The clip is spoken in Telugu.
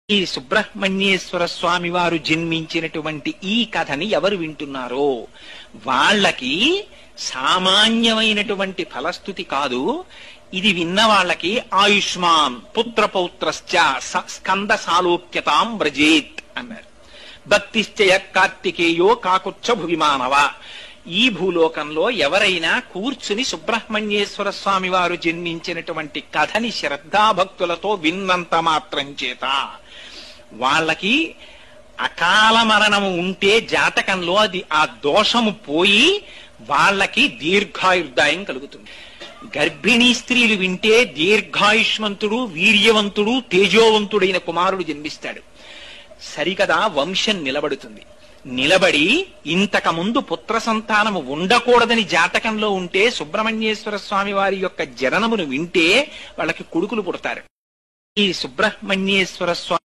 ఈ సుబ్రహ్మణ్యేశ్వర స్వామి వారు జన్మించినటువంటి ఈ కథని ఎవరు వింటున్నారో వాళ్ళకి సామాన్యమైనటువంటి ఫలస్థుతి కాదు. ఇది విన్న వాళ్ళకి ఆయుష్మాన్ పుత్రపౌత్రశ్చ స్కంద సాలోక్యతాం వ్రజేత్ అన్నారు. భక్తిశ్చయ కార్తికేయో కాకుచ్చ భువిమానవ. ఈ భూలోకంలో ఎవరైనా కూర్చుని సుబ్రహ్మణ్యేశ్వర స్వామి వారు జన్మించినటువంటి కథని శ్రద్ధాభక్తులతో విన్నంత మాత్రం చేత వాళ్ళకి అకాల మరణము ఉంటే జాతకంలో అది ఆ దోషము పోయి వాళ్ళకి దీర్ఘాయుర్దాయం కలుగుతుంది. గర్భిణీ స్త్రీలు వింటే దీర్ఘాయుష్మంతుడు, వీర్యవంతుడు, తేజోవంతుడైన కుమారుడు జన్మిస్తాడు. సరికదా వంశం నిలబడుతుంది. నిలబడి ఇంతకు ముందు పుత్ర సంతానము ఉండకూడదని జాతకంలో ఉంటే సుబ్రహ్మణ్యేశ్వర స్వామి వారి యొక్క జననమును వింటే వాళ్ళకి కొడుకులు పుడతారు. ఈ సుబ్రహ్మణ్యేశ్వర స్వామి